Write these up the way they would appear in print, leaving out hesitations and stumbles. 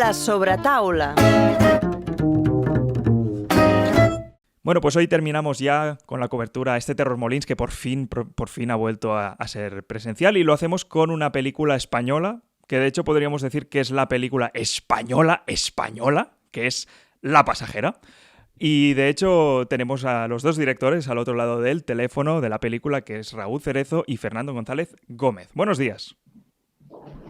La sobretaula. Bueno, pues hoy terminamos ya con la cobertura a este Terror Molins que por fin ha vuelto a ser presencial, y lo hacemos con una película española, que de hecho podríamos decir que es la película española, que es La Pasajera. Y de hecho tenemos a los dos directores al otro lado del teléfono de la película, que es Raúl Cerezo y Fernando González Gómez. Buenos días.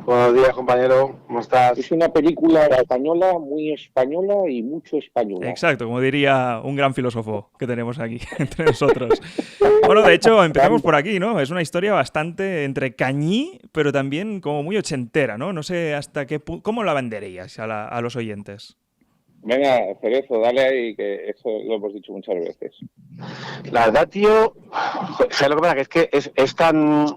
Buenos días, compañero. ¿Cómo estás? Es una película española, muy española y mucho española. Exacto, como diría un gran filósofo que tenemos aquí entre nosotros. Bueno, de hecho, empezamos por aquí, ¿no? Es una historia bastante entre cañí, pero también como muy ochentera, ¿no? No sé hasta qué punto... ¿Cómo la venderíais a los oyentes? Venga, Cerezo, dale ahí, que eso lo hemos dicho muchas veces. La verdad, tío, ¿sabes lo que pasa? Que es tan,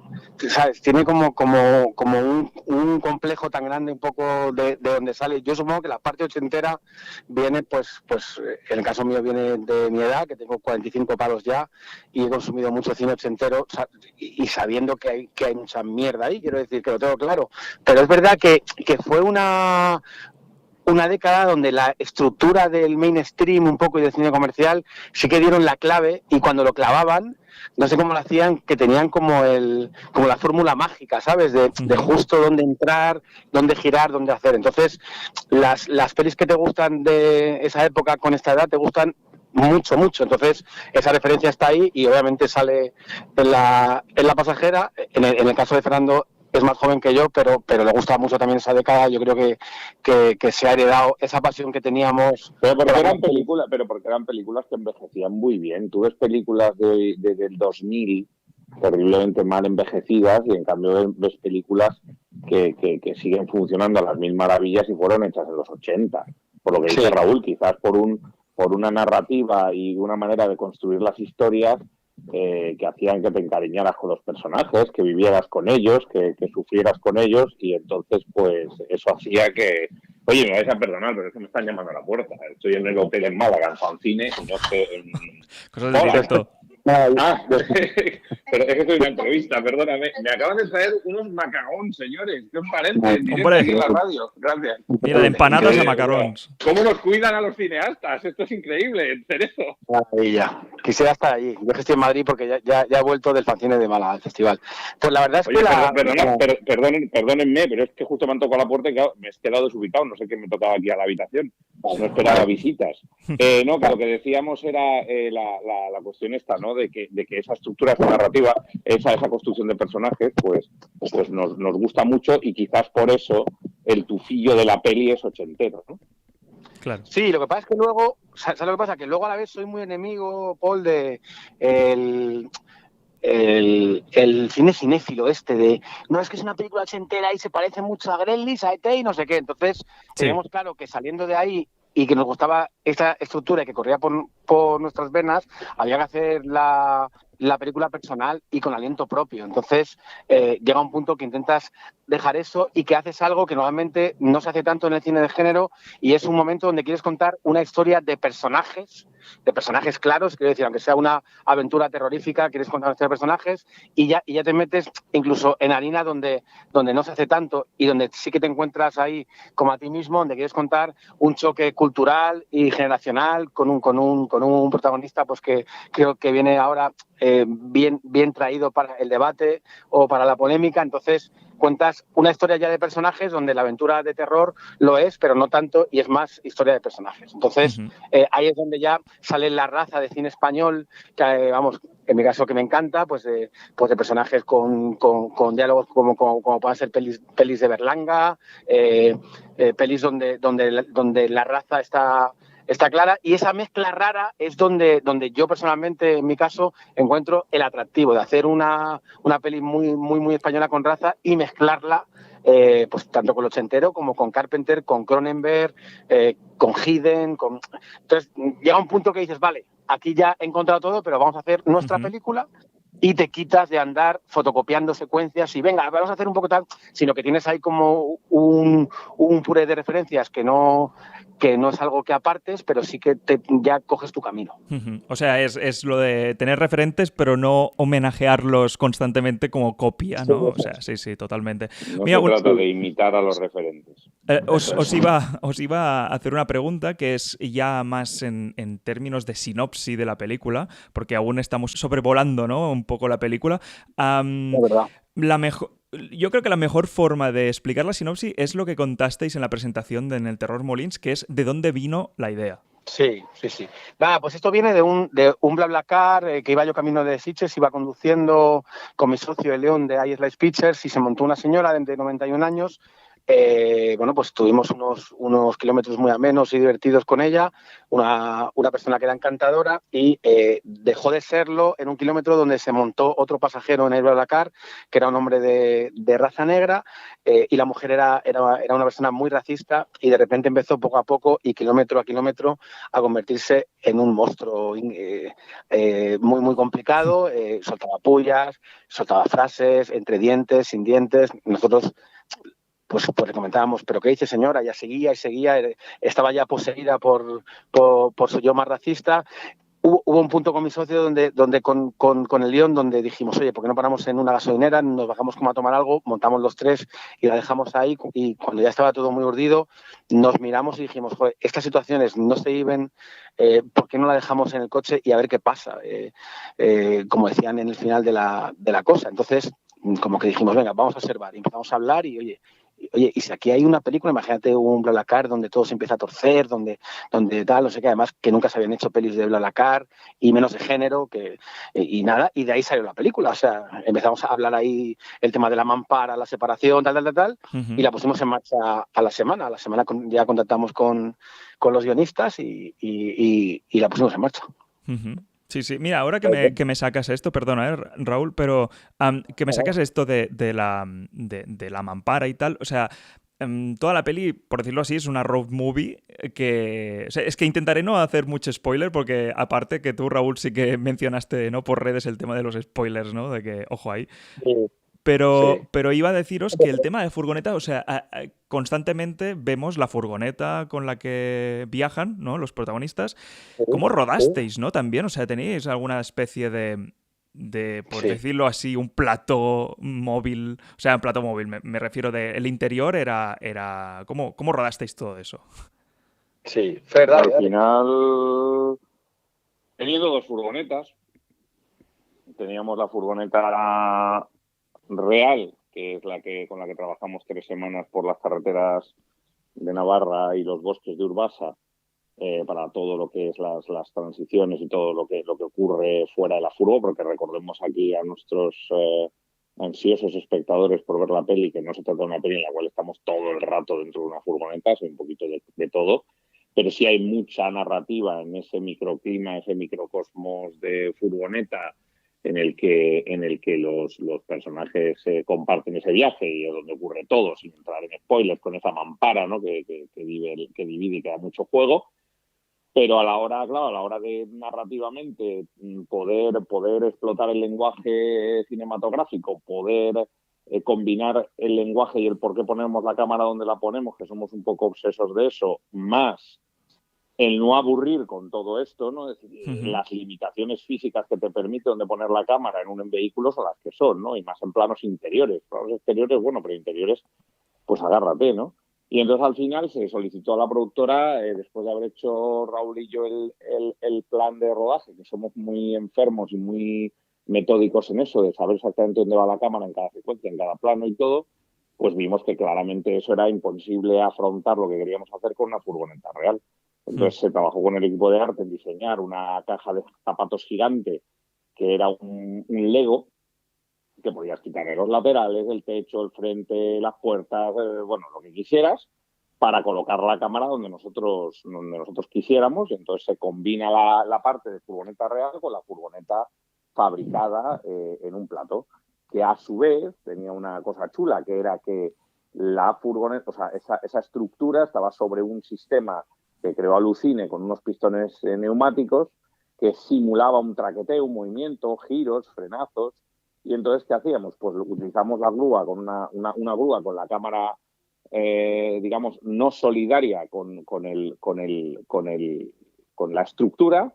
¿sabes? Tiene como un complejo tan grande un poco de donde sale. Yo supongo que la parte ochentera viene, pues en el caso mío viene de mi edad, que tengo 45 palos ya, y he consumido mucho cine ochentero, y sabiendo que hay mucha mierda ahí, quiero decir, que lo tengo claro. Pero es verdad que fue una década donde la estructura del mainstream un poco y del cine comercial sí que dieron la clave, y cuando lo clavaban, no sé cómo lo hacían, que tenían como la fórmula mágica, ¿sabes? De justo dónde entrar, dónde girar, dónde hacer. Entonces, las pelis que te gustan de esa época con esta edad te gustan mucho. Entonces, esa referencia está ahí y obviamente sale en la Pasajera. En el caso de Fernando, es más joven que yo, pero le gusta mucho también esa década. Yo creo que se ha heredado esa pasión que teníamos. Pero porque eran películas que envejecían muy bien. Tú ves películas del 2000 terriblemente mal envejecidas, y en cambio ves películas que siguen funcionando a las mil maravillas y fueron hechas en los 80. Por lo que dice Raúl, quizás por una narrativa y una manera de construir las historias que hacían que te encariñaras con los personajes, que vivieras con ellos, que sufrieras con ellos, y entonces pues eso hacía que... Oye, me vais a perdonar, pero es que me están llamando a la puerta. Estoy en el hotel en Málaga, en Fancine, y no sé... Cosas de directo. Pero es que estoy en una entrevista, perdóname. Me acaban de traer unos macarrons, señores. ¿Qué os parece? En directo aquí en la radio. Gracias. Mira, de empanadas a macarons. ¿Cómo nos cuidan a los cineastas? Esto es increíble, Cerezo. Maravilla. Quisiera estar allí. Yo que estoy en Madrid porque ya he vuelto del Fancine de Málaga, al festival. Pues la verdad es que perdónenme, pero es que justo me han tocado la puerta y claro, me he quedado desubicado. No sé qué me tocaba aquí a la habitación. No esperaba visitas. No, que lo que decíamos era la cuestión esta, ¿no? De que esa estructura, esa narrativa, esa construcción de personajes, pues nos gusta mucho, y quizás por eso el tufillo de la peli es ochentero, ¿no? Claro. Sí, lo que pasa es que luego, ¿sabes lo que pasa? Que luego a la vez soy muy enemigo, Paul, de el cine cinéfilo de no, es que es una película ochentera y se parece mucho a Gremlins, a E.T. y no sé qué. Entonces tenemos claro que saliendo de ahí y que nos gustaba esta estructura que corría por nuestras venas, había que hacer la película personal y con aliento propio. Entonces llega un punto que intentas dejar eso y que haces algo que normalmente no se hace tanto en el cine de género, y es un momento donde quieres contar una historia de personajes claros, quiero decir, aunque sea una aventura terrorífica, quieres contar una historia de personajes, y ya te metes incluso en harina donde no se hace tanto, y donde sí que te encuentras ahí como a ti mismo, donde quieres contar un choque cultural y generacional con un protagonista pues que creo que viene ahora bien traído para el debate o para la polémica. Entonces cuentas una historia ya de personajes donde la aventura de terror lo es, pero no tanto, y es más historia de personajes. Entonces ahí es donde ya sale la raza de cine español, que vamos, en mi caso que me encanta, pues de personajes con diálogos como puedan ser pelis de Berlanga, pelis donde la raza está clara, y esa mezcla rara es donde yo personalmente, en mi caso, encuentro el atractivo de hacer una peli muy española con raza y mezclarla pues tanto con lo ochentero como con Carpenter, con Cronenberg, con Hayden, entonces llega un punto que dices, vale, aquí ya he encontrado todo, pero vamos a hacer nuestra película, y te quitas de andar fotocopiando secuencias y venga, vamos a hacer un poco tal, sino que tienes ahí como un puré de referencias que no es algo que apartes, pero sí que ya coges tu camino. O sea, es lo de tener referentes, pero no homenajearlos constantemente como copia, ¿no? O sea, sí, totalmente. No se trata de imitar a los referentes. Os iba a hacer una pregunta que es ya más en términos de sinopsis de la película, porque aún estamos sobrevolando, ¿no?, un poco la película. La verdad. Yo creo que la mejor forma de explicar la sinopsis es lo que contasteis en la presentación en el Terror Molins, que es de dónde vino la idea. Sí, sí, sí. Va, pues esto viene de un BlaBlaCar que iba yo camino de Sitges, iba conduciendo con mi socio el León de iSlice Pictures y se montó una señora de 91 años. Bueno, pues tuvimos unos kilómetros muy amenos y divertidos con ella, una persona que era encantadora y dejó de serlo en un kilómetro donde se montó otro pasajero en el BlaBlaCar, que era un hombre de raza negra, y la mujer era una persona muy racista y de repente empezó poco a poco y kilómetro a kilómetro a convertirse en un monstruo muy, muy complicado, soltaba pullas, soltaba frases, entre dientes, sin dientes. Nosotros pues le comentábamos, ¿pero qué dice señora? Ya seguía y seguía, estaba ya poseída por su yo más racista. Hubo un punto con mi socio donde con el León donde dijimos, oye, ¿por qué no paramos en una gasolinera? Nos bajamos como a tomar algo, montamos los tres y la dejamos ahí. Y cuando ya estaba todo muy urdido, nos miramos y dijimos, joder, estas situaciones no se viven, ¿por qué no la dejamos en el coche y a ver qué pasa? Como decían en el final de la cosa. Entonces, como que dijimos, venga, vamos a observar. Y empezamos a hablar y, oye, y si aquí hay una película, imagínate un BlaBlaCar donde todo se empieza a torcer, donde tal, no sé qué, además que nunca se habían hecho pelis de BlaBlaCar y menos de género, y nada, y de ahí salió la película. O sea, empezamos a hablar ahí el tema de la mampara, la separación, tal, y la pusimos en marcha a la semana. A la semana ya contactamos con los guionistas y la pusimos en marcha. Sí, sí. Mira, ahora que me sacas esto, perdona, Raúl, pero que me sacas esto de la mampara y tal, o sea, toda la peli, por decirlo así, es una road movie que... O sea, es que intentaré no hacer mucho spoiler porque aparte que tú, Raúl, sí que mencionaste, ¿no?, por redes el tema de los spoilers, ¿no?, de que, ojo ahí. Sí. Pero iba a deciros que el tema de furgoneta, o sea, constantemente vemos la furgoneta con la que viajan, ¿no?, los protagonistas. ¿Cómo rodasteis, no? También, o sea, ¿tenéis alguna especie por Sí. decirlo así, un plató móvil? O sea, un plató móvil, me refiero el interior era ¿cómo rodasteis todo eso? Sí, verdad. Al final, teniendo dos furgonetas, teníamos la furgoneta real, que es con la que trabajamos 3 semanas por las carreteras de Navarra y los bosques de Urbasa, para todo lo que es las transiciones y todo lo que ocurre fuera de la furgo, porque recordemos aquí a nuestros ansiosos espectadores por ver la peli, que no se trata de una peli en la cual estamos todo el rato dentro de una furgoneta, es un poquito de todo, pero sí hay mucha narrativa en ese microclima, ese microcosmos de furgoneta en el que los personajes comparten ese viaje y es donde ocurre todo, sin entrar en spoilers, con esa mampara, ¿no?, que divide y que da mucho juego. Pero a la hora de narrativamente poder explotar el lenguaje cinematográfico, poder combinar el lenguaje y el por qué ponemos la cámara donde la ponemos, que somos un poco obsesos de eso, más el no aburrir con todo esto, ¿no? Es decir, las limitaciones físicas que te permiten de poner la cámara en un vehículo son las que son, ¿no? Y más en planos interiores. Planos exteriores, bueno, pero interiores, pues agárrate, ¿no? Y entonces al final se solicitó a la productora, después de haber hecho Raúl y yo el plan de rodaje, que somos muy enfermos y muy metódicos en eso, de saber exactamente dónde va la cámara en cada secuencia, en cada plano y todo, pues vimos que claramente eso era imposible afrontar lo que queríamos hacer con una furgoneta real. Entonces se trabajó con el equipo de arte en diseñar una caja de zapatos gigante que era un Lego, que podías quitarle los laterales, el techo, el frente, las puertas, bueno, lo que quisieras, para colocar la cámara donde nosotros quisiéramos, y entonces se combina la parte de furgoneta real con la furgoneta fabricada en un plató, que a su vez tenía una cosa chula, que era que la furgoneta, o sea, esa estructura estaba sobre un sistema que creó Alucine con unos pistones neumáticos que simulaba un traqueteo, un movimiento, giros, frenazos. Y entonces, ¿qué hacíamos? Pues utilizamos la grúa con una grúa con la cámara, digamos, no solidaria con la estructura,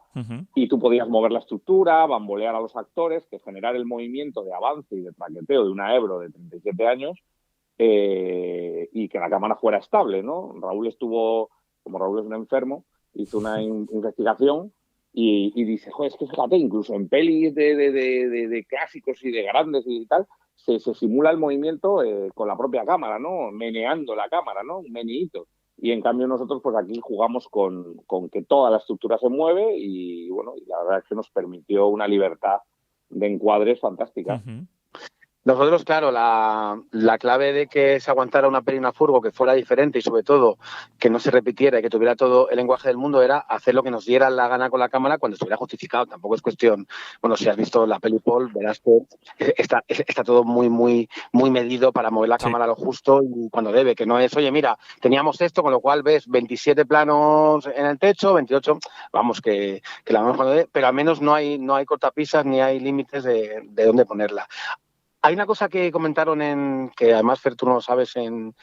y tú podías mover la estructura, bambolear a los actores, que generar el movimiento de avance y de traqueteo de una Ebro de 37 años, y que la cámara fuera estable, ¿no? Como Raúl es un enfermo, hizo una investigación y dice, joder, es que fíjate, incluso en pelis de clásicos y de grandes y tal, se simula el movimiento con la propia cámara, ¿no? Meneando la cámara, ¿no? Un meneíto. Y en cambio nosotros pues aquí jugamos con que toda la estructura se mueve y bueno, y la verdad es que nos permitió una libertad de encuadres fantástica. Uh-huh. Nosotros, claro, la clave de que se aguantara una peli en una furgo que fuera diferente y sobre todo que no se repitiera y que tuviera todo el lenguaje del mundo era hacer lo que nos diera la gana con la cámara cuando estuviera justificado. Tampoco es cuestión, bueno, si has visto la peli Paul, verás que está todo muy, muy, muy medido para mover la cámara a lo justo y cuando debe, que no es, oye, mira, teníamos esto, con lo cual ves 27 planos en el techo, 28, vamos, que la vamos cuando debe, pero al menos no hay cortapisas ni hay límites de dónde ponerla. Hay una cosa que comentaron que además, Fer, tú no lo sabes, en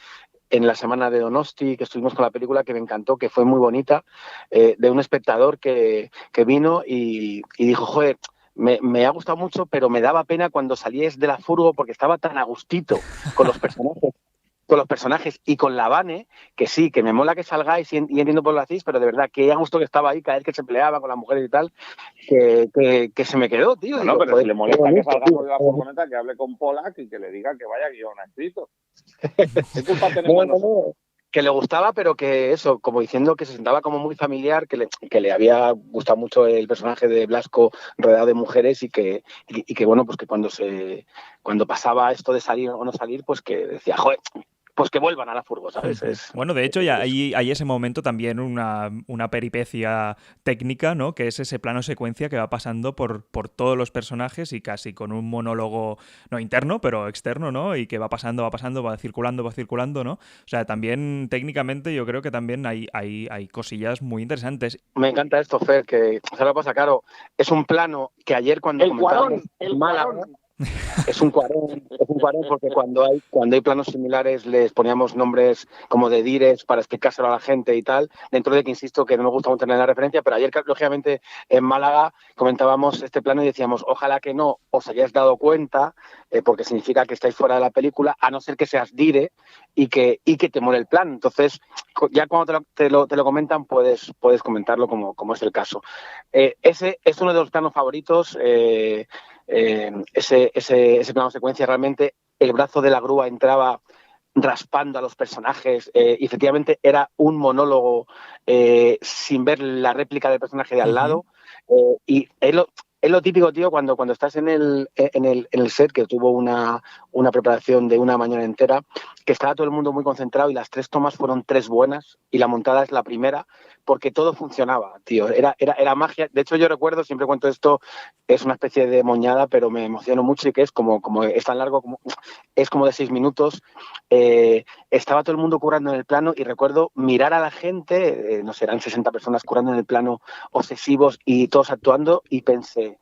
la semana de Donosti, que estuvimos con la película, que me encantó, que fue muy bonita, de un espectador que vino y dijo, joder, me ha gustado mucho, pero me daba pena cuando salíais de la furgo porque estaba tan a gustito con los personajes y con la Vane, que sí, que me mola que salgáis y entiendo por lo hacéis, pero de verdad, que a gusto que estaba ahí cada vez que se peleaba con las mujeres y tal, que se me quedó, tío. No, pero si le molesta que salgamos de la furgoneta, que hable con Pollack y que le diga que vaya guión escrito. ¿Qué culpa tenemos nosotros? Que le gustaba, pero que eso, como diciendo que se sentaba como muy familiar, que le había gustado mucho el personaje de Blasco rodeado de mujeres y que bueno, pues que cuando pasaba esto de salir o no salir, pues que decía, joder, pues que vuelvan a la furgo, ¿sabes? Bueno, de hecho, ya hay ese momento también una peripecia técnica, ¿no? Que es ese plano secuencia que va pasando por todos los personajes y casi con un monólogo, no interno, pero externo, ¿no? Y que va pasando, va circulando, ¿no? O sea, también técnicamente yo creo que también hay cosillas muy interesantes. Me encanta esto, Fer, que se lo pasa, claro, es un plano que ayer cuando el Málaga, es un cuarón porque cuando hay planos similares les poníamos nombres como de dires para explicárselo a la gente y tal, dentro de que insisto que no nos gusta mucho tener la referencia, pero ayer lógicamente en Málaga comentábamos este plano y decíamos ojalá que no os hayáis dado cuenta porque significa que estáis fuera de la película, a no ser que seas dire y que te mole el plan. Entonces ya cuando te lo comentan puedes comentarlo como es el caso. Ese es uno de los planos favoritos. Ese plano secuencia, realmente el brazo de la grúa entraba raspando a los personajes y efectivamente era un monólogo sin ver la réplica del personaje de al lado y es lo típico, tío, cuando estás en el set, que tuvo una preparación de una mañana entera, que estaba todo el mundo muy concentrado y las 3 tomas fueron 3 buenas y la montada es la primera, porque todo funcionaba, tío. Era magia. De hecho, yo recuerdo, siempre cuento esto, es una especie de moñada, pero me emociono mucho y que es como es tan largo, es como de 6 minutos. Estaba todo el mundo currando en el plano y recuerdo mirar a la gente, no sé, eran 60 personas currando en el plano, obsesivos y todos actuando, y pensé,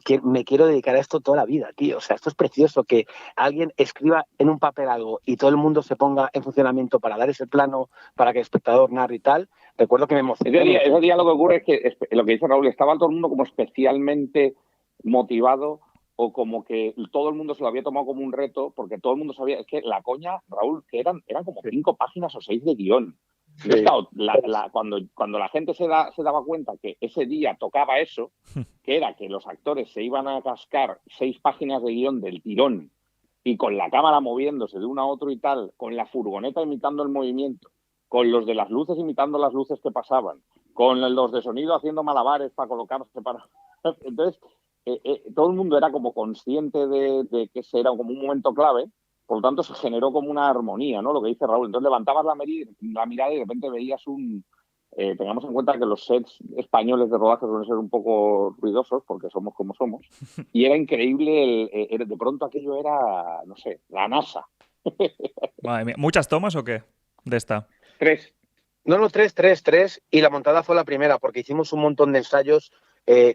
que me quiero dedicar a esto toda la vida, tío. O sea, esto es precioso, que alguien escriba en un papel algo y todo el mundo se ponga en funcionamiento para dar ese plano, para que el espectador narre y tal. Recuerdo que me emocionó. Ese día lo que ocurre es que lo que dice Raúl, estaba todo el mundo como especialmente motivado o como que todo el mundo se lo había tomado como un reto, porque todo el mundo sabía, es que la coña, Raúl, que eran como 5 páginas o 6 de guión. Sí. Claro, cuando la gente se daba cuenta que ese día tocaba eso, que era que los actores se iban a cascar 6 páginas de guión del tirón y con la cámara moviéndose de uno a otro y tal, con la furgoneta imitando el movimiento, con los de las luces imitando las luces que pasaban, con los de sonido haciendo malabares para colocarse para... Entonces, todo el mundo era como consciente de que ese era como un momento clave. Por lo tanto, se generó como una armonía, ¿no? Lo que dice Raúl. Entonces levantabas la mirada y de repente veías tengamos en cuenta que los sets españoles de rodaje suelen ser un poco ruidosos porque somos como somos. Y era increíble, de pronto aquello era, no sé, la NASA. Madre mía. ¿Muchas tomas o qué de esta? 3. No, 3. Y la montada fue la primera porque hicimos un montón de ensayos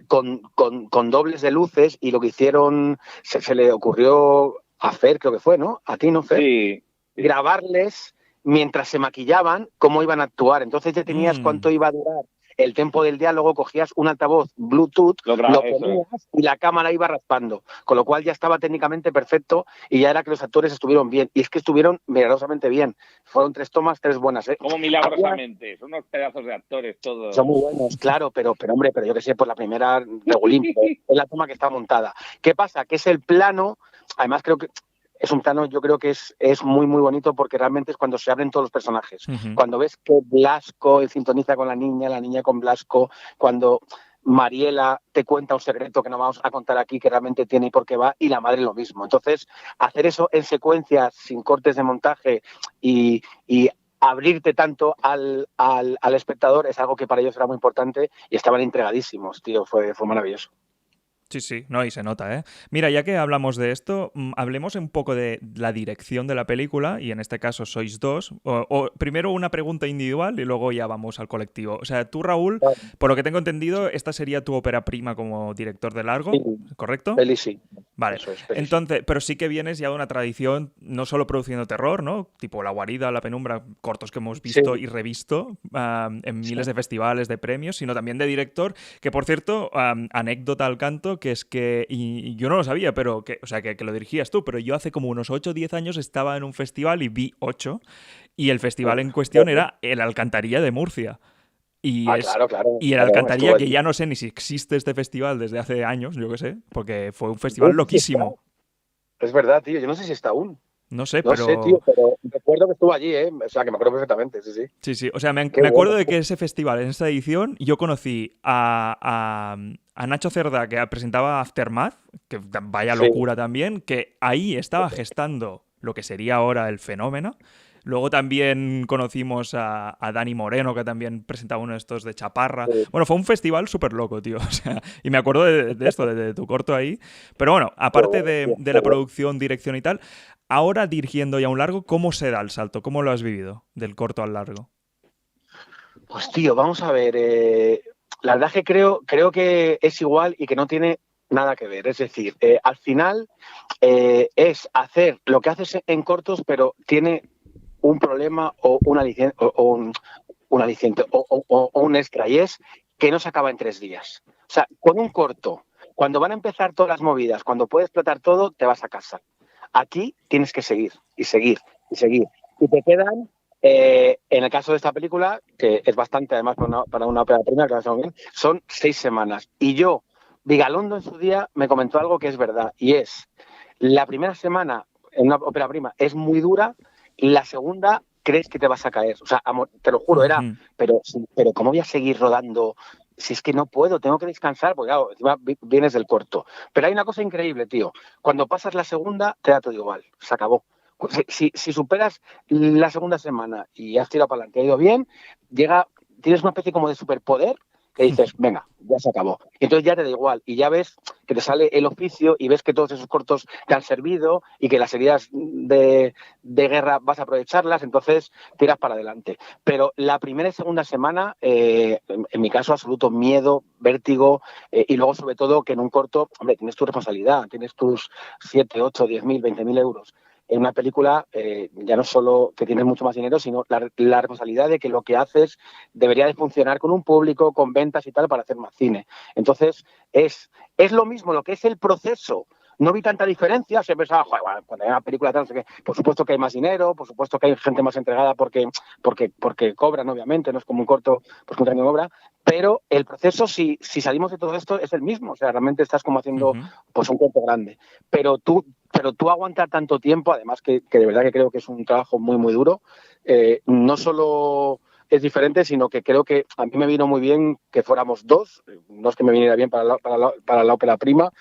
con dobles de luces y lo que hicieron, se le ocurrió a Fer, creo que fue, ¿no? A ti, ¿no, Fer? Sí. Grabarles mientras se maquillaban cómo iban a actuar. Entonces ya tenías cuánto iba a durar el tempo del diálogo, cogías un altavoz Bluetooth, lo eso ponías y la cámara iba raspando, con lo cual ya estaba técnicamente perfecto y ya era que los actores estuvieron bien. Y es que estuvieron milagrosamente bien. Fueron 3 tomas, 3 buenas, ¿eh? Como milagrosamente, son unos pedazos de actores todos. Son muy buenos, claro, pero hombre, pero yo que sé, por la primera regulín, es la toma que está montada. ¿Qué pasa? Que es el plano, además creo que es un plano, yo creo que es muy, muy bonito porque realmente es cuando se abren todos los personajes. Cuando ves que Blasco sintoniza con la niña con Blasco, cuando Mariela te cuenta un secreto que no vamos a contar aquí, que realmente tiene y por qué va, y la madre lo mismo. Entonces, hacer eso en secuencias, sin cortes de montaje y abrirte tanto al espectador es algo que para ellos era muy importante y estaban entregadísimos, tío, fue maravilloso. Sí, no, y se nota, ¿eh? Mira, ya que hablamos de esto, hablemos un poco de la dirección de la película, y en este caso sois dos. Primero una pregunta individual y luego ya vamos al colectivo. O sea, tú, Raúl, por lo que tengo entendido, esta sería tu ópera prima como director de largo, Sí, ¿correcto? Peli sí. Vale, entonces, pero sí que vienes ya de una tradición, no solo produciendo terror, ¿no? Tipo La Guarida, La Penumbra, cortos que hemos visto y revisto en miles de festivales, de premios, sino también de director, que por cierto, anécdota al canto, que es que, y yo no lo sabía, pero que, o sea, que lo dirigías tú, pero yo hace como unos 8 o 10 años estaba en un festival y vi 8, y el festival en cuestión era el Alcantarilla de Murcia. Y claro. Y el Alcantarilla, que ya no sé ni si existe este festival desde hace años, yo qué sé, porque fue un festival loquísimo. Es verdad, tío, yo no sé si está aún. No sé, No sé, tío, pero recuerdo que estuvo allí, ¿eh? O sea, que me acuerdo perfectamente, sí. Sí, o sea, me acuerdo de que ese festival, en esta edición, yo conocí a Nacho Cerdá, que presentaba Aftermath, que vaya locura también, que ahí estaba gestando lo que sería ahora el Fenómeno. Luego también conocimos a Dani Moreno, que también presentaba uno de estos de Chaparra. Bueno, fue un festival súper loco, tío. O sea, y me acuerdo de esto, de tu corto ahí. Pero bueno, aparte de la producción, dirección y tal, ahora dirigiendo ya un largo, ¿cómo se da el salto? ¿Cómo lo has vivido del corto al largo? Pues tío, vamos a ver. La verdad es que creo que es igual y que no tiene nada que ver. Es decir, al final es hacer lo que haces en cortos, pero tiene un problema o un aliciente o un extra, y es que no se acaba en 3 días. O sea, con un corto, cuando van a empezar todas las movidas, cuando puedes explotar todo, te vas a casa. Aquí tienes que seguir y seguir y seguir. Y te quedan, en el caso de esta película, que es bastante además para una ópera prima, que bien, son 6 semanas. Y yo, Vigalondo en su día me comentó algo que es verdad, y es, la primera semana en una ópera prima es muy dura, y la segunda crees que te vas a caer. O sea, amor, te lo juro, era, pero ¿cómo voy a seguir rodando? Si es que no puedo, tengo que descansar, porque claro, encima vienes del corto. Pero hay una cosa increíble, tío. Cuando pasas la segunda, te da todo igual, se acabó. Si superas la segunda semana y has tirado para adelante, ha ido bien, tienes una especie como de superpoder que dices, venga, ya se acabó. Y entonces ya te da igual y ya ves que te sale el oficio y ves que todos esos cortos te han servido y que las heridas de guerra vas a aprovecharlas, entonces tiras para adelante. Pero la primera y segunda semana, en mi caso, absoluto miedo, vértigo, y luego sobre todo que en un corto, hombre, tienes tu responsabilidad, tienes tus 7, 8, 10.000, 20.000 euros. En una película ya no solo que tienes mucho más dinero, sino la responsabilidad de que lo que haces debería de funcionar con un público, con ventas y tal, para hacer más cine. Entonces, es lo mismo lo que es el proceso. No vi tanta diferencia, se pensaba, joder, cuando hay una película tal, no sé qué, por supuesto que hay más dinero, por supuesto que hay gente más entregada porque cobran, obviamente, no es como un corto, pues un año obra, pero el proceso, si salimos de todo esto, es el mismo, o sea, realmente estás como haciendo pues un corto grande, pero tú aguantar tanto tiempo, además que de verdad que creo que es un trabajo muy, muy duro, no solo es diferente, sino que creo que a mí me vino muy bien que fuéramos dos, no es que me viniera bien para la ópera prima,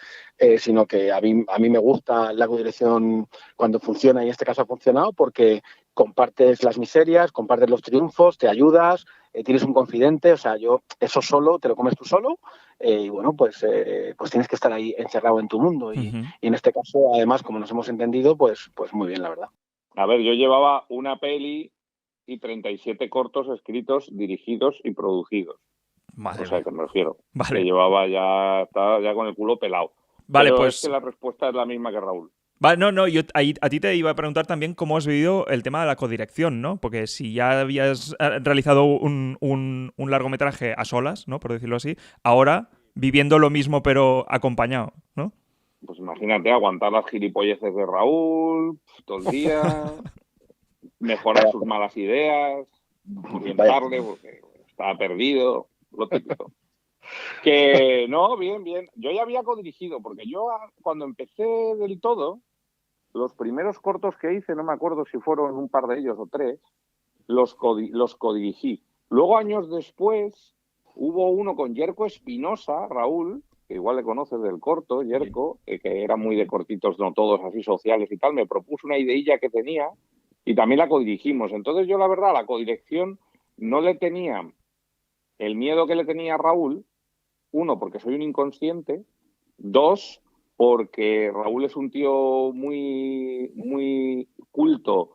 sino que a mí me gusta la codirección cuando funciona, y en este caso ha funcionado porque compartes las miserias, compartes los triunfos, te ayudas, tienes un confidente, o sea, yo eso solo te lo comes tú solo, y bueno, pues tienes que estar ahí encerrado en tu mundo, y en este caso, además, como nos hemos entendido, pues muy bien, la verdad. A ver, yo llevaba una peli y 37 cortos escritos, dirigidos y producidos. Madre o sea, mía. que me refiero. Vale. Que llevaba estaba ya con el culo pelado. Vale, Pero pues es que la respuesta es la misma que Raúl. Va, no, a ti te iba a preguntar también cómo has vivido el tema de la codirección, ¿no? Porque si ya habías realizado un largometraje a solas, ¿no? Por decirlo así, ahora viviendo lo mismo pero acompañado, ¿no? Pues imagínate aguantar las gilipolleces de Raúl todo el día, mejorar sus malas ideas, orientarle porque estaba perdido, lo típico. Que no, bien. Yo ya había codirigido, porque yo cuando empecé del todo, los primeros cortos que hice, no me acuerdo si fueron un par de ellos o 3, los codirigí. Luego, años después, hubo uno con Yerko Espinosa, Raúl, que igual le conoces del corto, Yerko, que era muy de cortitos, no todos así sociales y tal, me propuso una ideilla que tenía y también la codirigimos. Entonces yo, la verdad, a la codirección no le tenía el miedo que le tenía a Raúl, uno, porque soy un inconsciente, dos, porque Raúl es un tío muy culto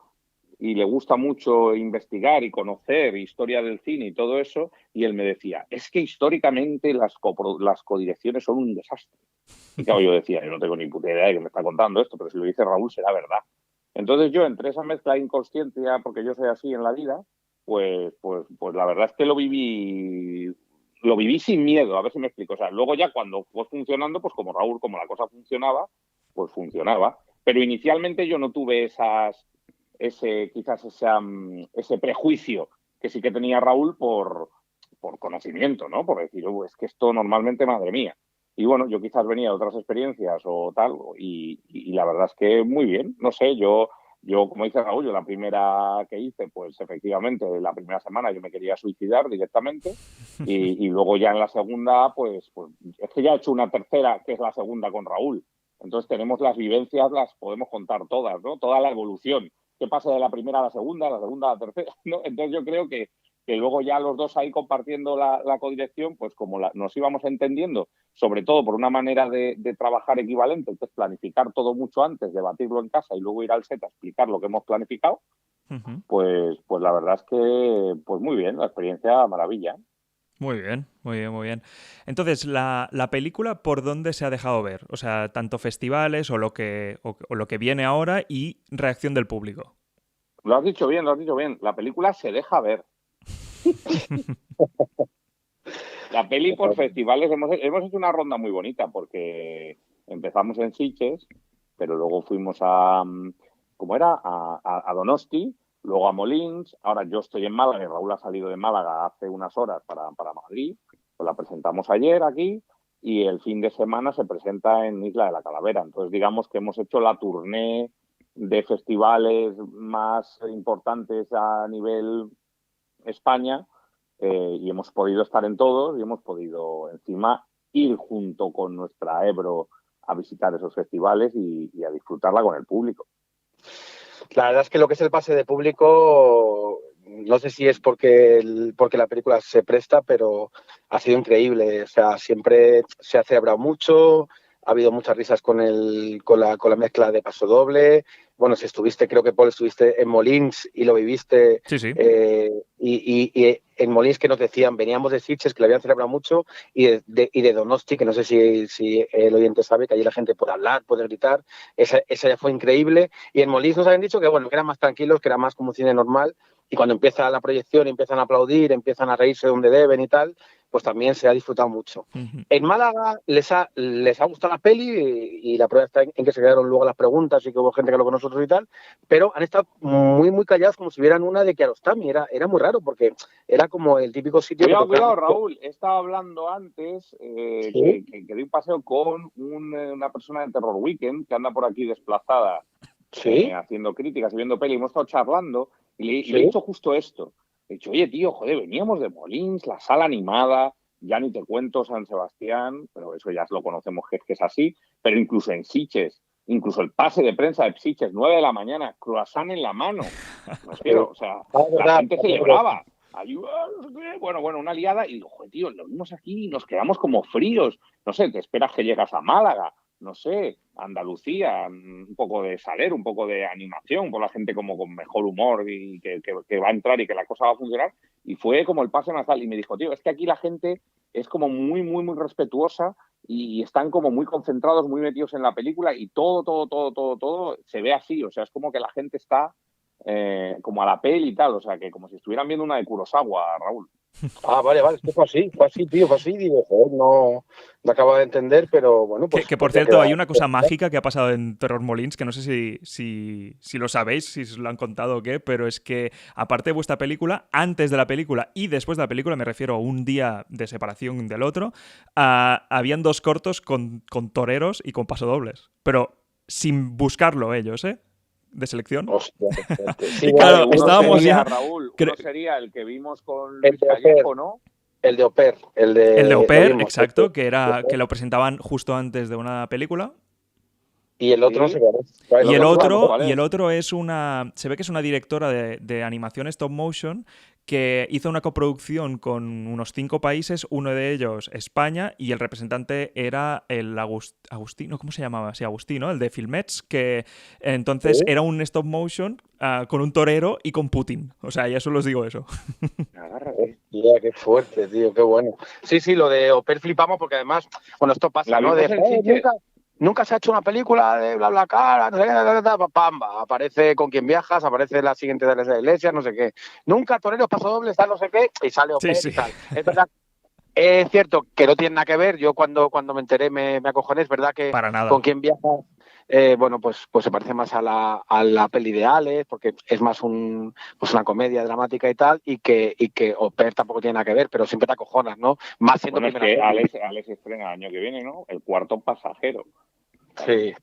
y le gusta mucho investigar y conocer historia del cine y todo eso, y él me decía, es que históricamente las codirecciones son un desastre. Y claro, yo decía, yo no tengo ni puta idea de que me está contando esto, pero si lo dice Raúl será verdad. Entonces yo, entre esa mezcla inconsciente, ya porque yo soy así en la vida, pues la verdad es que lo viví sin miedo, a ver si me explico. O sea, luego ya cuando fue funcionando, pues como Raúl, como la cosa funcionaba, pues funcionaba. Pero inicialmente yo no tuve ese prejuicio que sí que tenía Raúl por conocimiento, ¿no? Por decir, es que esto normalmente, madre mía. Y bueno, yo quizás venía de otras experiencias o tal, y la verdad es que muy bien. No sé, yo, como dice Raúl, yo la primera que hice, pues efectivamente, la primera semana yo me quería suicidar directamente, y luego ya en la segunda, pues es que ya he hecho una tercera, que es la segunda con Raúl. Entonces tenemos las vivencias, las podemos contar todas, ¿no? Toda la evolución. ¿Qué pasa de la primera a la segunda a la tercera? ¿No? Entonces yo creo que luego ya los dos ahí compartiendo la codirección, pues como nos íbamos entendiendo, sobre todo por una manera de trabajar equivalente, que es planificar todo mucho antes, debatirlo en casa y luego ir al set a explicar lo que hemos planificado, pues la verdad es que pues muy bien, la experiencia maravilla. Muy bien. Entonces, la película, ¿por dónde se ha dejado ver? O sea, tanto festivales o lo que viene ahora y reacción del público. Lo has dicho bien. La película se deja ver. La peli por festivales hemos hecho una ronda muy bonita porque empezamos en Sitges, pero luego fuimos ¿cómo era? A Donosti, luego a Molins, ahora yo estoy en Málaga y Raúl ha salido de Málaga hace unas horas para Madrid, pues la presentamos ayer aquí y el fin de semana se presenta en Isla de la Calavera. Entonces digamos que hemos hecho la tournée de festivales más importantes a nivel España, y hemos podido estar en todos y hemos podido encima ir junto con nuestra Ebro a visitar esos festivales y a disfrutarla con el público. La verdad es que lo que es el pase de público, no sé si es porque la película se presta, pero ha sido increíble. O sea, siempre se ha celebrado mucho, ha habido muchas risas con la mezcla de paso doble. Bueno, si estuviste, creo que Paul, estuviste en Molins y lo viviste. Sí. Y en Molins, que nos decían, veníamos de Sitges, que lo habían celebrado mucho, y de Donosti, que no sé si el oyente sabe que allí la gente puede hablar, puede gritar. Esa ya fue increíble. Y en Molins nos habían dicho que, bueno, que eran más tranquilos, que era más como un cine normal. Y cuando empieza la proyección, empiezan a aplaudir, empiezan a reírse donde deben y tal, pues también se ha disfrutado mucho. En Málaga les ha gustado la peli y la prueba está en que se quedaron luego las preguntas y que hubo gente que lo con nosotros y tal, pero han estado muy, muy callados como si vieran una de Kiarostami. Era muy raro porque era como el típico sitio... Cuidado, Raúl. He estado hablando antes ¿sí? que di un paseo con una persona de Terror Weekend que anda por aquí desplazada, ¿sí? Haciendo críticas y viendo peli. Hemos estado charlando y le he dicho justo esto. He dicho, oye, tío, joder, veníamos de Molins, la sala animada, ya ni te cuento San Sebastián, pero eso ya lo conocemos que es así, pero incluso en Sitges, incluso el pase de prensa de Sitges, 9 de la mañana, croissant en la mano. Me refiero, o sea, la gente celebraba. Bueno, una liada, y digo, joder, tío, lo vimos aquí y nos quedamos como fríos. No sé, te esperas que llegas a Málaga, no sé, Andalucía, un poco de saler, un poco de animación, por la gente como con mejor humor y que va a entrar y que la cosa va a funcionar. Y fue como el paso nasal. Y me dijo, tío, es que aquí la gente es como muy, muy, muy respetuosa y están como muy concentrados, muy metidos en la película y todo se ve así. O sea, es como que la gente está como a la peli y tal. O sea, que como si estuvieran viendo una de Kurosawa, Raúl. Ah, vale, es que fue así, tío, fue así, digo, joder, no acabo de entender, pero bueno, pues... Que por cierto, hay una cosa mágica que ha pasado en Terror Molins, que no sé si lo sabéis, si os lo han contado o qué, pero es que aparte de vuestra película, antes de la película y después de la película, me refiero a un día de separación del otro, habían 2 cortos con toreros y con pasodobles, pero sin buscarlo ellos, de selección. Hostia, sí, y claro, uno estábamos sería, ya... Raúl, uno sería el que vimos con El Luis de Callejo, ¿no? El de Oper, El de Au Pair, lo vimos, exacto, que lo presentaban justo antes de una película. y el otro no Sí. sé cuál es. Vale, Y el no sabemos otro, cuál es. y el otro es una... Se ve que es una directora de animación stop motion que hizo una coproducción con unos 5 países, uno de ellos España, y el representante era el Agustino, ¿cómo se llamaba? Sí, Agustino, el de Filmets, que entonces ¿Sí? era un stop motion con un torero y con Putin. O sea, ya solo os digo eso. Agárrate. Hostia, qué fuerte, tío, qué bueno. Sí, lo de Oper flipamos porque además, bueno, esto pasa, La ¿no? vimos en Sitges. Nunca se ha hecho una película de BlaBlaCar, no sé qué, pamba, aparece Con Quien Viajas, aparece la siguiente de la iglesia, no sé qué. Nunca toreros, pasodobles, tal, no sé qué, y sale Sí, Oper sí. y tal. Es verdad. Es cierto que no tiene nada que ver. Yo cuando me enteré me acojoné. Es verdad que Para nada. Con Quien Viajas, bueno, pues se parece más a la peli de Alex, porque es más pues una comedia dramática y tal, y que Oper tampoco tiene nada que ver, pero siempre te acojonas, ¿no? Más siendo Bueno, es primera que peli. Alex estrena el año que viene, ¿no? El cuarto pasajero. Sí.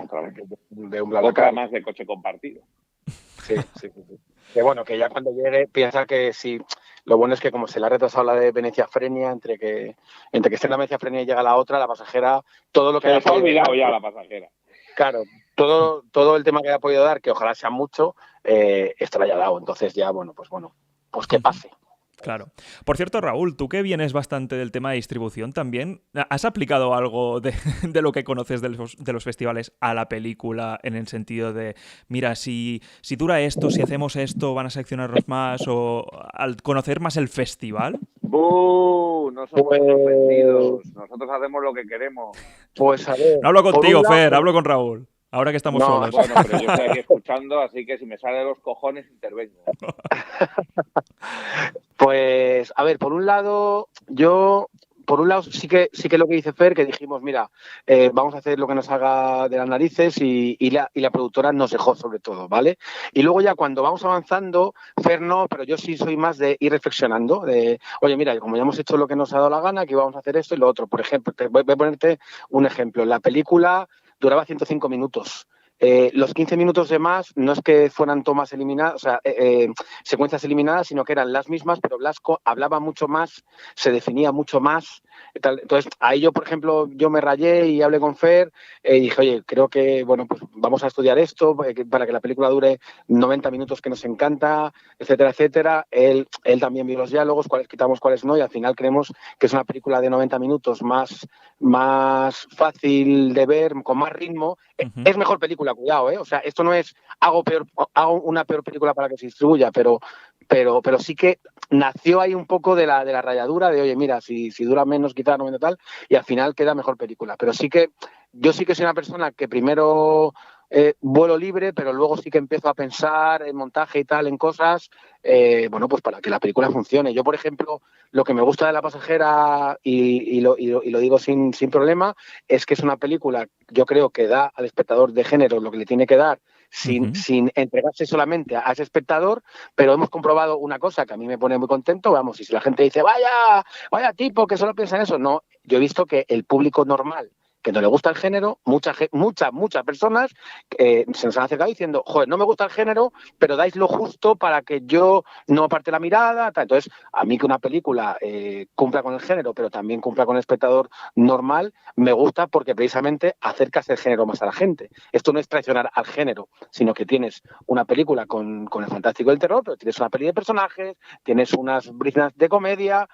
Otra vez. De un Otra BlaBlaCar. más de coche compartido. Sí. Que bueno, que ya cuando llegue, piensa que sí. Lo bueno es que como se le ha retrasado la de Venecia Frenia, entre que esté en la Venecia Frenia y llega la otra, la pasajera, todo lo que Se haya nos ha podido olvidado dar, ya la pasajera. claro, todo el tema que haya podido dar, que ojalá sea mucho, esto lo haya dado. Entonces ya, pues que pase. Claro. Por cierto, Raúl, tú que vienes bastante del tema de distribución también, ¿has aplicado algo de lo que conoces de los festivales a la película en el sentido de, mira, si dura esto, si hacemos esto, van a seleccionarnos más o al conocer más el festival? ¡Bú! No somos Pues, unos vendidos. Nosotros hacemos lo que queremos. pues a ver, No hablo por un contigo, Fer, lado, hablo con Raúl. Ahora que estamos no, solos. Bueno, pero yo estoy aquí escuchando, así que si me sale de los cojones, intervengo. pues a ver, por un lado sí que lo que dice Fer, que dijimos, mira, vamos a hacer lo que nos haga de las narices y la productora nos dejó sobre todo, ¿vale? Y luego ya cuando vamos avanzando, Fer no, pero yo sí soy más de ir reflexionando, de, oye, mira, como ya hemos hecho lo que nos ha dado la gana, aquí vamos a hacer esto y lo otro. Por ejemplo, voy a ponerte un ejemplo. La película duraba 105 minutos. Los 15 minutos de más no es que fueran tomas eliminadas, o sea, secuencias eliminadas, sino que eran las mismas, pero Blasco hablaba mucho más, se definía mucho más. Tal. Entonces, ahí yo, por ejemplo, yo me rayé y hablé con Fer y dije, oye, creo que, bueno, pues vamos a estudiar esto para que la película dure 90 minutos, que nos encanta, etcétera, etcétera. Él también vio los diálogos, cuáles quitamos, cuáles no, y al final creemos que es una película de 90 minutos más fácil de ver, con más ritmo. Es mejor película, cuidado, ¿eh? O sea, esto no es hago una peor película para que se distribuya, pero sí que nació ahí un poco de la rayadura de, oye, mira, si dura menos, quizás no tal, y al final queda mejor película. Pero yo sí que soy una persona que primero vuelo libre, pero luego sí que empiezo a pensar en montaje y tal, en cosas, pues para que la película funcione. Yo, por ejemplo, lo que me gusta de La Pasajera, y lo digo sin problema, es que es una película, yo creo que da al espectador de género lo que le tiene que dar, sin entregarse solamente a ese espectador, pero hemos comprobado una cosa que a mí me pone muy contento, vamos, y si la gente dice, vaya tipo que solo piensa en eso, no, yo he visto que el público normal que no le gusta el género, muchas personas se nos han acercado diciendo, joder, no me gusta el género, pero dais lo justo para que yo no aparte la mirada, tal. Entonces, a mí que una película cumpla con el género, pero también cumpla con el espectador normal, me gusta porque precisamente acercas el género más a la gente. Esto no es traicionar al género, sino que tienes una película con el fantástico y el terror, pero tienes una peli de personajes, tienes unas briznas de comedia,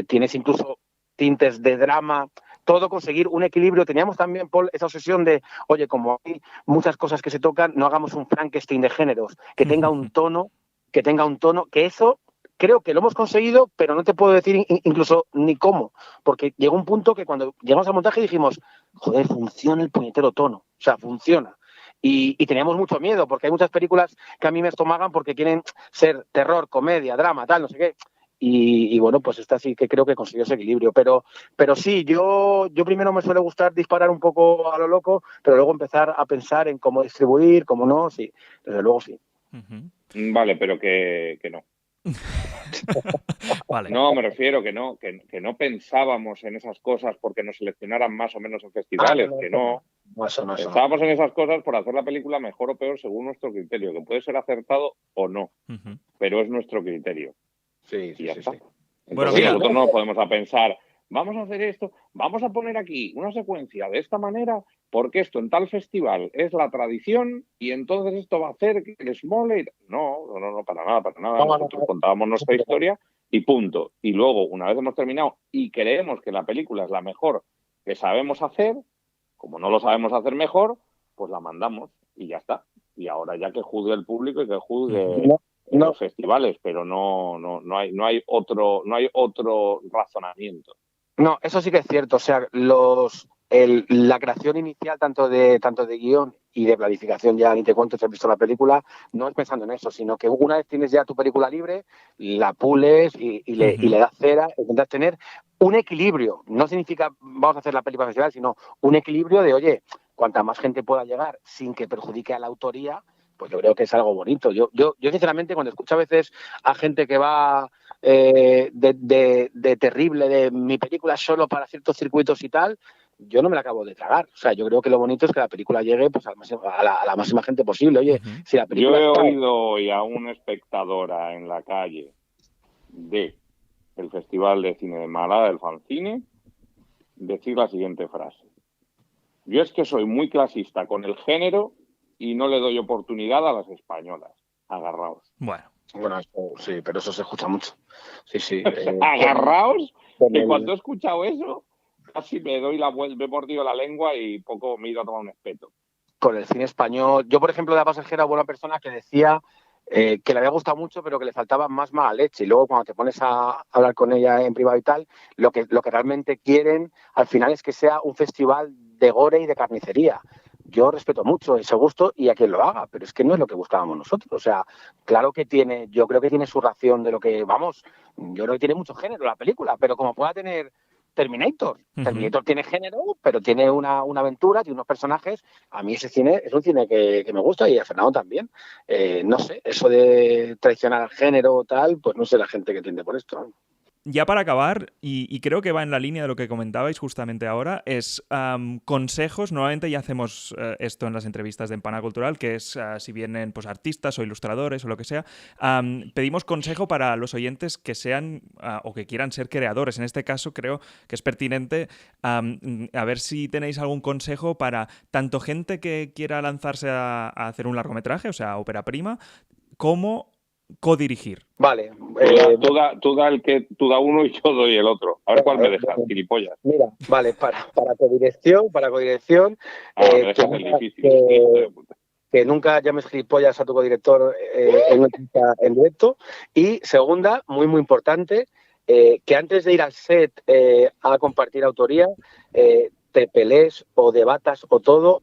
tienes incluso tintes de drama todo conseguir un equilibrio. Teníamos también, Paul, esa obsesión de, oye, como hay muchas cosas que se tocan, no hagamos un Frankenstein de géneros, que tenga un tono, que eso creo que lo hemos conseguido, pero no te puedo decir incluso ni cómo, porque llegó un punto que cuando llegamos al montaje dijimos, joder, funciona el puñetero tono, o sea, funciona. Y teníamos mucho miedo, porque hay muchas películas que a mí me estomagan porque quieren ser terror, comedia, drama, tal, no sé qué. Y bueno, pues esta sí que creo que consiguió ese equilibrio. Pero sí, yo primero me suele gustar disparar un poco a lo loco, pero luego empezar a pensar en cómo distribuir, cómo no, sí, desde luego sí. Vale, pero que no. Vale. No, me refiero que no pensábamos en esas cosas porque nos seleccionaran más o menos en festivales, que no. Pensábamos en esas cosas por hacer la película mejor o peor según nuestro criterio, que puede ser acertado o no, pero es nuestro criterio. Sí, y ya está. sí. Entonces Bueno, nosotros no podemos a pensar, vamos a hacer esto, vamos a poner aquí una secuencia de esta manera, porque esto en tal festival es la tradición y entonces esto va a hacer que les mole. No, para nada. Nosotros contábamos nuestra historia y punto. Y luego, una vez hemos terminado y creemos que la película es la mejor que sabemos hacer, como no lo sabemos hacer mejor, pues la mandamos y ya está. Y ahora ya que juzgue el público y que juzgue los festivales, pero no hay otro razonamiento. No, eso sí que es cierto. O sea, la creación inicial tanto de guión y de planificación, ya ni te cuento si has visto la película, no es pensando en eso, sino que una vez tienes ya tu película libre, la pules y le das cera, intentas tener un equilibrio. No significa vamos a hacer la película festival, sino un equilibrio de, oye, cuanta más gente pueda llegar sin que perjudique a la autoría, pues yo creo que es algo bonito. Yo sinceramente, cuando escucho a veces a gente que va de terrible, de mi película solo para ciertos circuitos y tal, yo no me la acabo de tragar. O sea, yo creo que lo bonito es que la película llegue pues, a la máxima gente posible. Oye, si la película yo he oído hoy a una espectadora en la calle del Festival de Cine de Málaga, del Fancine, decir la siguiente frase. Yo es que soy muy clasista con el género y no le doy oportunidad a las españolas. Agarraos. Bueno, sí, pero eso se escucha mucho. Sí. Agarraos, que cuando he escuchado eso, casi me he mordido la lengua y poco me he ido a tomar un espeto. Con el cine español, yo por ejemplo de La Pasajera hubo una persona que decía que le había gustado mucho, pero que le faltaba más mala leche. Y luego cuando te pones a hablar con ella en privado y tal, lo que realmente quieren al final es que sea un festival de gore y de carnicería. Yo respeto mucho ese gusto y a quien lo haga, pero es que no es lo que buscábamos nosotros. O sea, claro que yo creo que tiene su ración de lo que, yo creo que tiene mucho género la película, pero como pueda tener Terminator. Terminator tiene género, pero tiene una aventura, tiene unos personajes. A mí ese cine es un cine que me gusta y a Fernando también. No sé, eso de traicionar al género o tal, pues no sé la gente que tiende por esto, ¿no? Ya para acabar, y creo que va en la línea de lo que comentabais justamente ahora, es consejos. Normalmente ya hacemos esto en las entrevistas de Empana Cultural, que es si vienen pues, artistas o ilustradores o lo que sea, pedimos consejo para los oyentes que sean o que quieran ser creadores. En este caso creo que es pertinente a ver si tenéis algún consejo para tanto gente que quiera lanzarse a hacer un largometraje, o sea, ópera prima, como codirigir. Vale. Tú da uno y yo doy el otro. A ver cuál me dejas, gilipollas. Mira, vale, para codirección, me dejas el difícil. Que nunca llames gilipollas a tu codirector en directo. Y segunda, muy, muy importante, que antes de ir al set a compartir autoría, te pelees o debatas o todo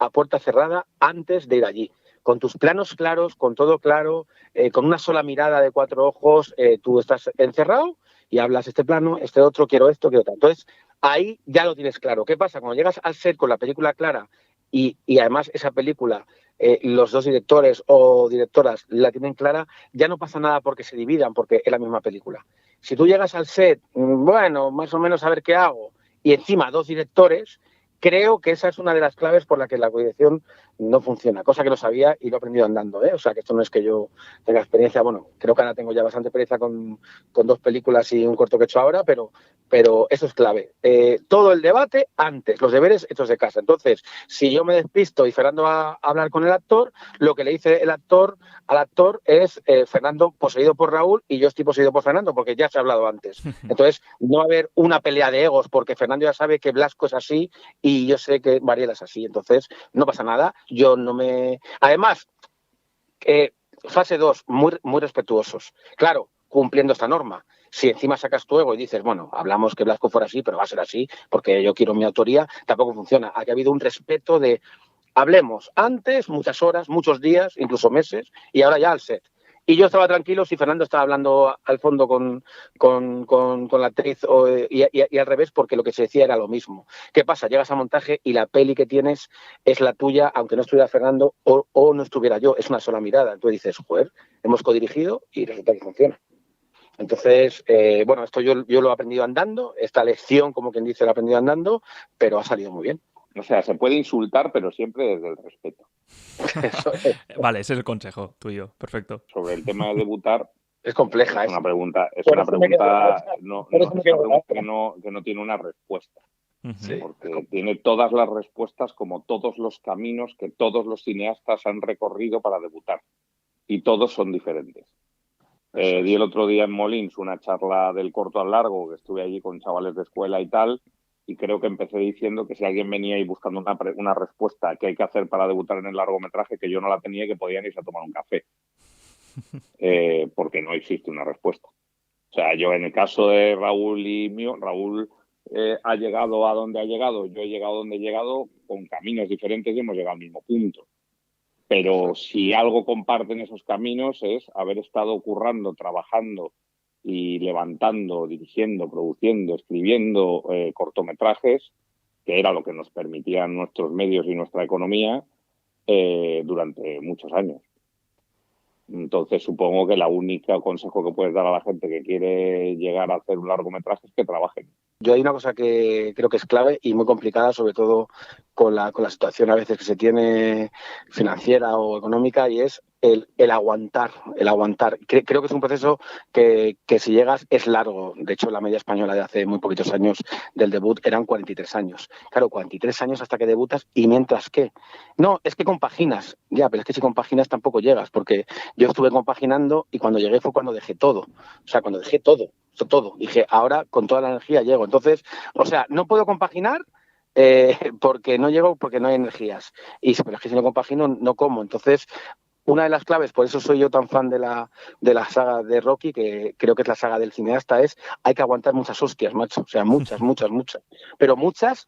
a puerta cerrada antes de ir allí. Con tus planos claros, con todo claro, con una sola mirada de 4 ojos, tú estás encerrado y hablas este plano, este otro, quiero esto, quiero tal. Entonces, ahí ya lo tienes claro. ¿Qué pasa? Cuando llegas al set con la película clara y además esa película, los dos directores o directoras la tienen clara, ya no pasa nada porque se dividan, porque es la misma película. Si tú llegas al set, bueno, más o menos a ver qué hago, y encima 2 directores, creo que esa es una de las claves por la que la codirección no funciona, cosa que no sabía y lo he aprendido andando, ¿eh? O sea, que esto no es que yo tenga experiencia, bueno, creo que ahora tengo ya bastante experiencia con 2 películas y un corto que he hecho ahora, pero eso es clave. Todo el debate antes, los deberes hechos de casa. Entonces, si yo me despisto y Fernando va a hablar con el actor, lo que le dice el actor al actor es Fernando poseído por Raúl y yo estoy poseído por Fernando, porque ya se ha hablado antes. Entonces, no va a haber una pelea de egos, porque Fernando ya sabe que Blasco es así y yo sé que Mariela es así. Entonces, no pasa nada. Yo no me... Además, fase 2, muy, muy respetuosos. Claro, cumpliendo esta norma. Si encima sacas tu ego y dices, bueno, hablamos que Blasco fuera así, pero va a ser así, porque yo quiero mi autoría, tampoco funciona. Aquí ha habido un respeto de hablemos antes, muchas horas, muchos días, incluso meses, y ahora ya al set. Y yo estaba tranquilo si Fernando estaba hablando al fondo con la actriz y al revés, porque lo que se decía era lo mismo. ¿Qué pasa? Llegas a montaje y la peli que tienes es la tuya, aunque no estuviera Fernando o no estuviera yo, es una sola mirada. Entonces dices, joder, hemos codirigido y resulta que funciona. Entonces, bueno, esto yo lo he aprendido andando, esta lección, como quien dice, la he aprendido andando, pero ha salido muy bien. O sea, se puede insultar, pero siempre desde el respeto. Vale, ese es el consejo tuyo. Perfecto. Sobre el tema de debutar, es compleja. Es una pregunta que no tiene una respuesta. Sí. Porque tiene todas las respuestas, como todos los caminos que todos los cineastas han recorrido para debutar. Y todos son diferentes. Di el otro día en Molins una charla del corto al largo, que estuve allí con chavales de escuela y tal, y creo que empecé diciendo que si alguien venía ahí buscando una respuesta que hay que hacer para debutar en el largometraje, que yo no la tenía y que podían irse a tomar un café. Porque no existe una respuesta. O sea, yo en el caso de Raúl y mío, Raúl ha llegado a donde ha llegado, yo he llegado a donde he llegado con caminos diferentes y hemos llegado al mismo punto. Pero si algo comparten esos caminos es haber estado currando, trabajando y levantando, dirigiendo, produciendo, escribiendo cortometrajes, que era lo que nos permitían nuestros medios y nuestra economía durante muchos años. Entonces supongo que el único consejo que puedes dar a la gente que quiere llegar a hacer un largometraje es que trabajen. Yo hay una cosa que creo que es clave y muy complicada, sobre todo con la situación a veces que se tiene financiera o económica, y es el aguantar. Creo que es un proceso que si llegas es largo. De hecho, la media española de hace muy poquitos años del debut eran 43 años. Claro, 43 años hasta que debutas, y mientras que... No, es que compaginas. Ya, pero es que si compaginas tampoco llegas, porque yo estuve compaginando y cuando llegué fue cuando dejé todo. O sea, cuando dejé todo. Dije, ahora con toda la energía llego. Entonces, o sea, no puedo compaginar porque no llego, porque no hay energías. Pero es que si no compagino, no como. Entonces, una de las claves, por eso soy yo tan fan de la saga de Rocky, que creo que es la saga del cineasta, es hay que aguantar muchas hostias, macho. O sea, muchas. Pero muchas.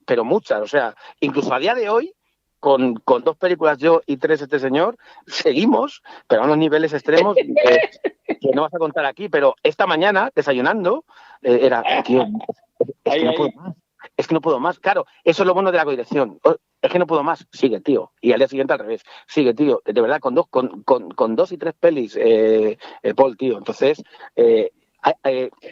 O sea, incluso a día de hoy, con 2 películas yo y 3 este señor, seguimos, pero a unos niveles extremos que no vas a contar aquí. Pero esta mañana, desayunando, era, tío, es que no puedo más. Claro, eso es lo bueno de la codirección. Es que no puedo más. Sigue, tío. Y al día siguiente al revés. Sigue, tío. De verdad, con 2 y 3 pelis, Paul, tío. Entonces,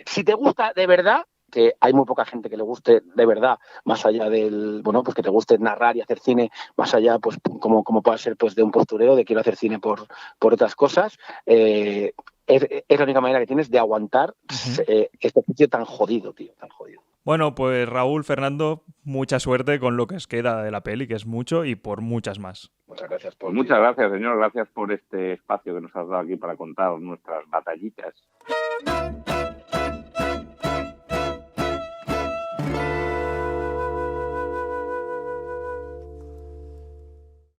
si te gusta de verdad, que hay muy poca gente que le guste de verdad, más allá del, bueno, pues que te guste narrar y hacer cine, más allá, pues como pueda ser, pues de un postureo, de quiero hacer cine por otras cosas, es la única manera que tienes de aguantar este oficio tan jodido, tío, tan jodido. Bueno, pues Raúl, Fernando, mucha suerte con lo que os queda de la peli, que es mucho, y por muchas más. Muchas gracias, Paul. Muchas gracias, señor. Gracias por este espacio que nos has dado aquí para contar nuestras batallitas.